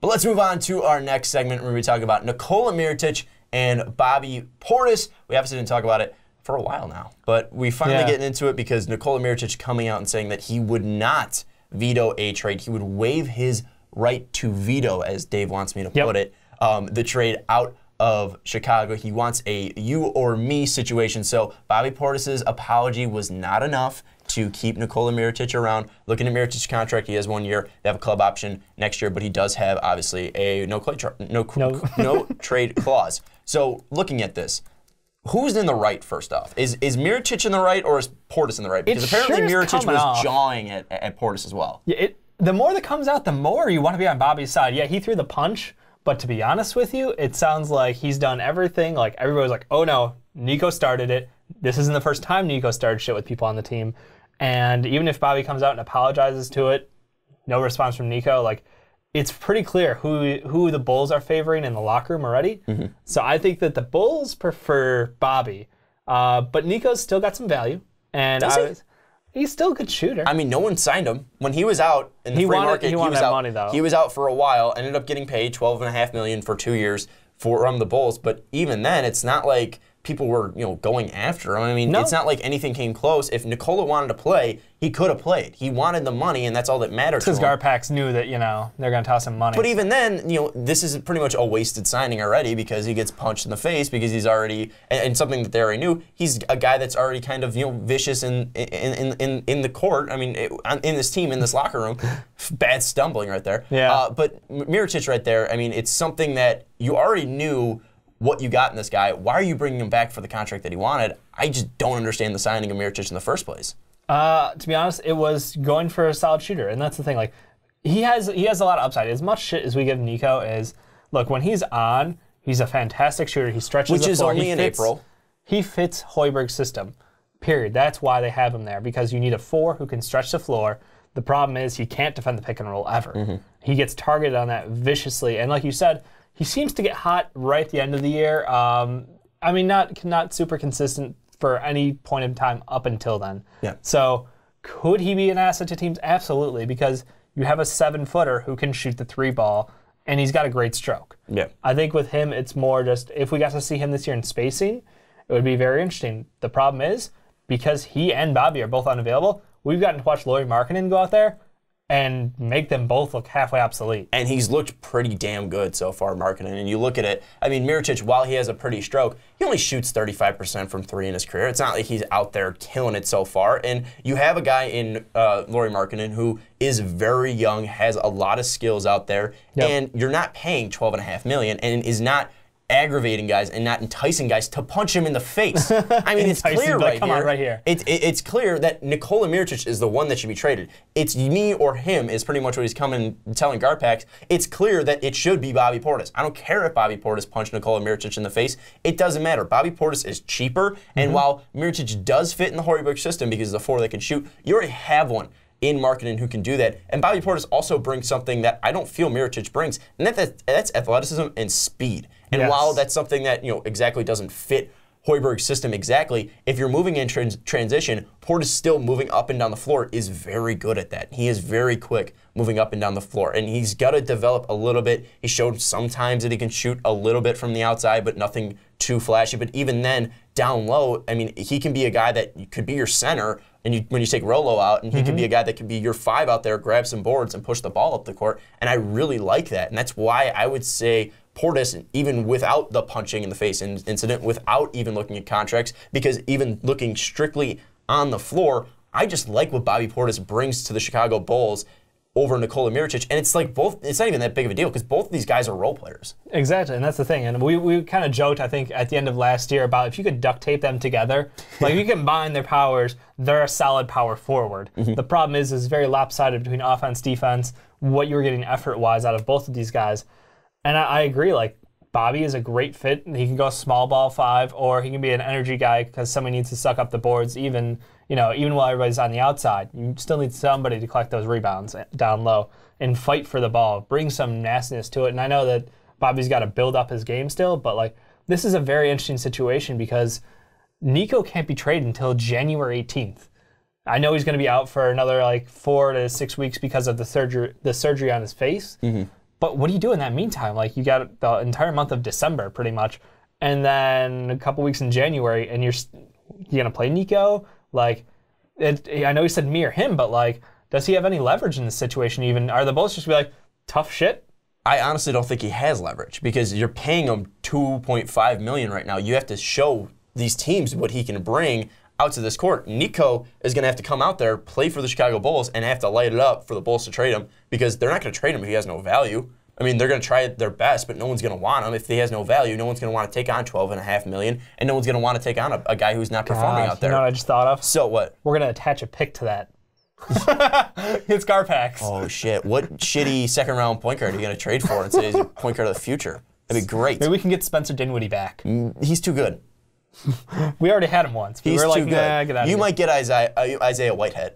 But let's move on to our next segment where we talk about Nikola Mirotic and Bobby Portis. We obviously didn't talk about it for a while now, but we finally getting into it because Nikola Mirotic coming out and saying that he would not veto a trade. He would waive his right to veto, as Dave wants me to put it, the trade out of Chicago. He wants a you or me situation. So Bobby Portis' apology was not enough to keep Nikola Mirotic around. Looking at Mirotic's contract, he has 1 year. They have a club option next year, but he does have, obviously, a no trade clause. So looking at this, who's in the right, first off? Is Mirotic in the right, or is Portis in the right? Because apparently Mirotic was jawing at Portis as well. Yeah, the more that comes out, the more you want to be on Bobby's side. Yeah, he threw the punch, but to be honest with you, it sounds like he's done everything. Like, everybody was like, oh no, Nico started it. This isn't the first time Nico started shit with people on the team. And even if Bobby comes out and apologizes to it, no response from Nico, like, it's pretty clear who the Bulls are favoring in the locker room already. So I think that the Bulls prefer Bobby. But Nico's still got some value. And he's still a good shooter. I mean, no one signed him. When he was out in the free market, he wanted that money, though. He was out for a while, ended up getting paid $12.5 million for 2 years from the Bulls. But even then, it's not like people were, going after him. I mean, it's not like anything came close. If Nikola wanted to play, he could have played. He wanted the money, and that's all that mattered to him. Because Garpax knew that, they're going to toss him money. But even then, this is pretty much a wasted signing already because he gets punched in the face because he's already, and something that they already knew, he's a guy that's already kind of, vicious in the court. I mean, in this team, in this locker room. Bad stumbling right there. Yeah. But Mirotic right there, I mean, it's something that you already knew what you got in this guy. Why are you bringing him back for the contract that he wanted? I just don't understand the signing of Mirotic in the first place. To be honest, it was going for a solid shooter, and that's the thing. Like, he has a lot of upside. As much shit as we give Nico is, look, when he's on, he's a fantastic shooter. He stretches the floor. Which is only in April. He fits Hoiberg's system, period. That's why they have him there, because you need a 4 who can stretch the floor. The problem is he can't defend the pick and roll ever. He gets targeted on that viciously, and like you said, he seems to get hot right at the end of the year. I mean, not super consistent for any point in time up until then. Yeah. So could he be an asset to teams? Absolutely, because you have a 7-footer who can shoot the 3 ball, and he's got a great stroke. Yeah. I think with him, it's more just, if we got to see him this year in spacing, it would be very interesting. The problem is, because he and Bobby are both unavailable, we've gotten to watch Lauri Markkanen go out there and make them both look halfway obsolete. And he's looked pretty damn good so far, Markkanen. And you look at it, I mean, Mirotic, while he has a pretty stroke, he only shoots 35% from 3 in his career. It's not like he's out there killing it so far. And you have a guy in Lauri Markkanen who is very young, has a lot of skills out there, and you're not paying $12.5 million and is not aggravating guys and not enticing guys to punch him in the face. I mean, it's clear right here. It's clear that Nikola Mirotic is the one that should be traded. It's me or him is pretty much what he's coming and telling Garpax. It's clear that it should be Bobby Portis. I don't care if Bobby Portis punched Nikola Mirotic in the face. It doesn't matter. Bobby Portis is cheaper, and while Mirotic does fit in the Hoiberg system because he's a 4 that can shoot, you already have one in Markkanen who can do that. And Bobby Portis also brings something that I don't feel Mirotic brings, and that's athleticism and speed. And while that's something that exactly doesn't fit Hoiberg's system exactly, if you're moving in transition, Portis still moving up and down the floor is very good at that. He is very quick moving up and down the floor, and he's got to develop a little bit. He showed sometimes that he can shoot a little bit from the outside, but nothing too flashy. But even then, down low, I mean, he can be a guy that could be your center, and when you take Rolo out, and he can be a guy that could be your 5 out there, grab some boards, and push the ball up the court. And I really like that, and that's why I would say Portis, even without the punching in the face incident, without even looking at contracts, because even looking strictly on the floor, I just like what Bobby Portis brings to the Chicago Bulls over Nikola Mirotic, and it's like it's not even that big of a deal because both of these guys are role players. Exactly, and that's the thing. And we kind of joked, I think, at the end of last year about if you could duct tape them together, like if you combine their powers, they're a solid power forward. The problem is it's very lopsided between offense, defense, what you were getting effort-wise out of both of these guys. And I agree, like, Bobby is a great fit. He can go small ball 5, or he can be an energy guy because somebody needs to suck up the boards even while everybody's on the outside. You still need somebody to collect those rebounds down low and fight for the ball, bring some nastiness to it. And I know that Bobby's got to build up his game still, but like this is a very interesting situation because Nico can't be traded until January 18th. I know he's going to be out for another like 4 to 6 weeks because of the surgery on his face. But what do you do in that meantime? Like, you got the entire month of December, pretty much, and then a couple weeks in January, and you're going to play Nico? Like, I know he said me or him, but, like, does he have any leverage in this situation even? Are the Bulls just be like, tough shit? I honestly don't think he has leverage because you're paying him $2.5 million right now. You have to show these teams what he can bring out to this court. Nico is going to have to come out there, play for the Chicago Bulls, and have to light it up for the Bulls to trade him because they're not going to trade him if he has no value. I mean, they're going to try their best, but no one's going to want him. If he has no value, no one's going to want to take on $12.5 million, and no one's going to want to take on a guy who's not performing out there. You know what I just thought of? So what? We're going to attach a pick to that. It's Garpax. Oh, shit. What shitty second-round point guard are you going to trade for and say is your point guard of the future? That'd be great. Maybe we can get Spencer Dinwiddie back. He's too good. We already had him once. But He's we were too like, good. nah, get out of You here. might get Isaiah Whitehead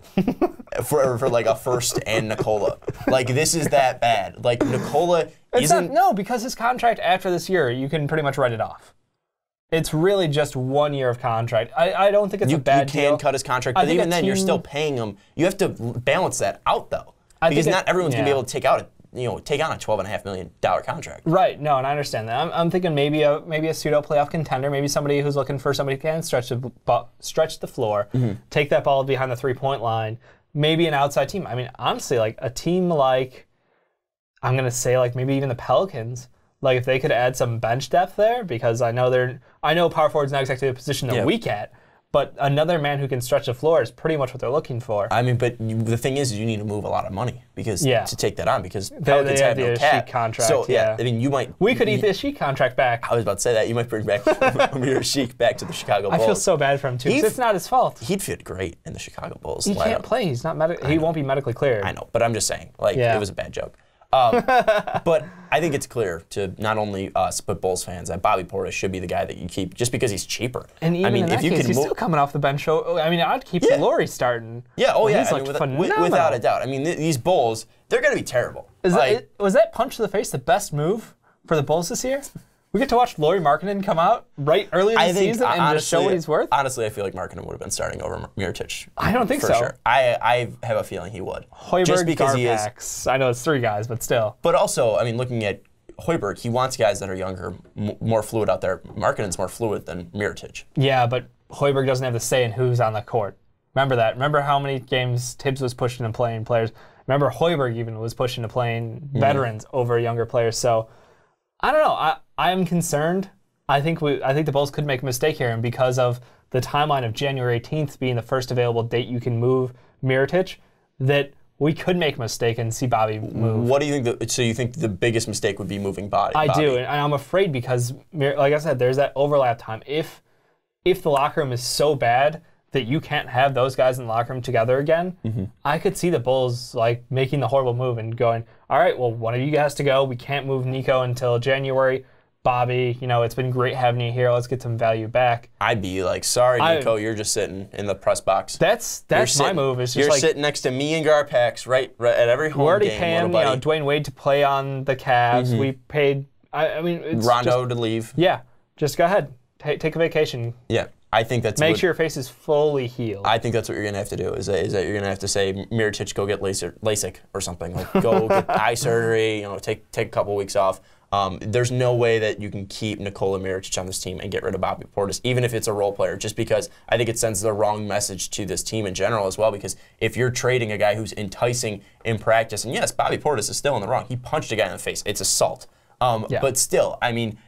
for like a first and Nikola. Like, this is that bad. Like, Nikola isn't... No, because his contract after this year, you can pretty much write it off. It's really just 1 year of contract. I don't think it's a bad deal. You can cut his contract, but even then, you're still paying him. You have to balance that out, though, because not everyone's going to be able to take on a $12.5 million contract. Right. No, and I understand that. I'm thinking maybe a pseudo playoff contender, maybe somebody who's looking for somebody who can stretch the floor, take that ball behind the 3-point line, maybe an outside team. I mean, honestly, like a team like, I'm going to say like maybe even the Pelicans. Like, if they could add some bench depth there, because I know power forward's not exactly the position they're weak at, but another man who can stretch the floor is pretty much what they're looking for. I mean, but the thing is you need to move a lot of money to take that on because Pelicans they have no cap. Sheik contract. So I mean, we could eat the Sheik contract back. I was about to say that you might bring back Amir Sheik back to the Chicago Bulls. I feel so bad for him too. It's not his fault. He'd fit great in the Chicago Bulls. He can't play. He's not he won't be medically cleared. I know, but I'm just saying, like, it was a bad joke. But I think it's clear to not only us but Bulls fans that Bobby Portis should be the guy that you keep just because he's cheaper. And even in that case, he's still coming off the bench. I mean, I'd keep Laurie starting. Yeah, He's without a doubt. I mean, these Bulls, they're going to be terrible. Was that punch to the face the best move for the Bulls this year? We get to watch Lauri Markkanen come out right early in the season and just show what he's worth? Honestly, I feel like Markkanen would have been starting over Mirotic. I don't think for so. Sure. I have a feeling he would. Hoiberg, just because Garpax. I know it's 3 guys, but still. But also, I mean, looking at Hoiberg, he wants guys that are younger, more fluid out there. Markkanen's more fluid than Mirotic. Yeah, but Hoiberg doesn't have the say in who's on the court. Remember that. Remember how many games Tibbs was pushing and playing players. Remember Hoiberg even was pushing to playing veterans over younger players. So, I don't know. I am concerned. I think the Bulls could make a mistake here, and because of the timeline of January 18th being the first available date you can move Mirotic, that we could make a mistake and see Bobby move. What do you think? So you think the biggest mistake would be moving Bobby? I do, and I'm afraid because, like I said, there's that overlap time. If the locker room is so bad that you can't have those guys in the locker room together again, I could see the Bulls like making the horrible move and going, all right, well, one of you guys to go. We can't move Nico until January. Bobby, it's been great having you here. Let's get some value back. I'd be like, sorry, Nico, you're just sitting in the press box. That's my move. It's just you're sitting next to me and Garpax right at every home game. We're already paying Dwayne Wade to play on the Cavs. We paid. I mean, it's Rondo to leave. Yeah, just go ahead, take a vacation. Yeah. I think that's make sure your face is fully healed. I think that's what you're gonna have to do. Is that you're gonna have to say Mirotic, go get LASIK or something. Like go get eye surgery. Take a couple weeks off. There's no way that you can keep Nikola Mirotic on this team and get rid of Bobby Portis, even if it's a role player, just because I think it sends the wrong message to this team in general as well, because if you're trading a guy who's enticing in practice, and yes, Bobby Portis is still in the wrong. He punched a guy in the face. It's assault. But still, I mean,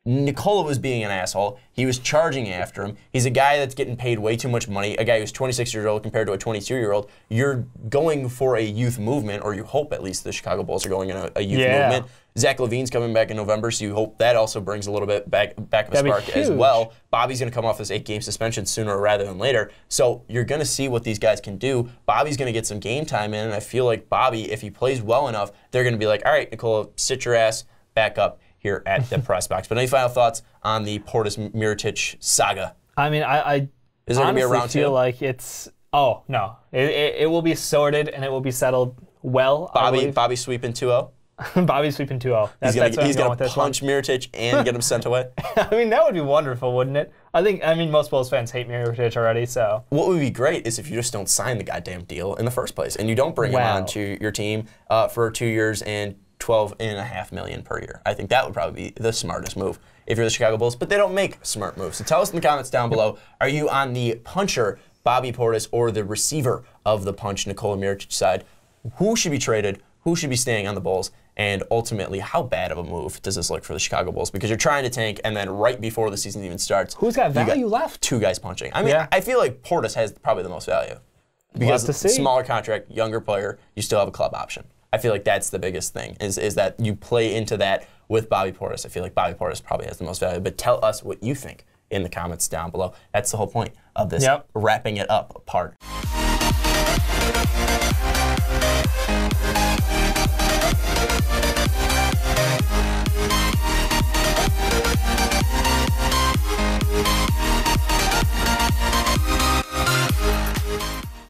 Nikola was being an asshole. He was charging after him. He's a guy that's getting paid way too much money, a guy who's 26 years old compared to a 22-year-old. You're going for a youth movement, or you hope at least the Chicago Bulls are going in a youth movement. Zach LaVine's coming back in November, so you hope that also brings a little bit back of a spark as well. Bobby's going to come off this 8-game suspension sooner rather than later. So you're going to see what these guys can do. Bobby's going to get some game time in, and I feel like Bobby, if he plays well enough, they're going to be like, all right, Nikola, sit your ass back up here at the press box. But any final thoughts on the Portis-Mirotic saga? I mean, I is there going to be a round 2? Feel like it's no, it will be sorted and it will be settled well. Bobby sweeping 2-0. Bobby's sweeping 2-0. He's going to punch Mirotic and get him sent away. I mean, that would be wonderful, wouldn't it? I mean, most Bulls fans hate Mirotic already, so. What would be great is if you just don't sign the goddamn deal in the first place and you don't bring him on to your team for 2 years and $12.5 million per year. I think that would probably be the smartest move if you're the Chicago Bulls, but they don't make smart moves. So tell us in the comments down below, are you on the puncher, Bobby Portis, or the receiver of the punch, Nikola Mirotic side? Who should be traded? Who should be staying on the Bulls? And ultimately, how bad of a move does this look for the Chicago Bulls? Because you're trying to tank, and then right before the season even starts, who's got value left? 2 guys punching. I mean, I feel like Portis has probably the most value. Because smaller contract, younger player, you still have a club option. I feel like that's the biggest thing, is that you play into that with Bobby Portis. I feel like Bobby Portis probably has the most value. But tell us what you think in the comments down below. That's the whole point of this wrapping it up part.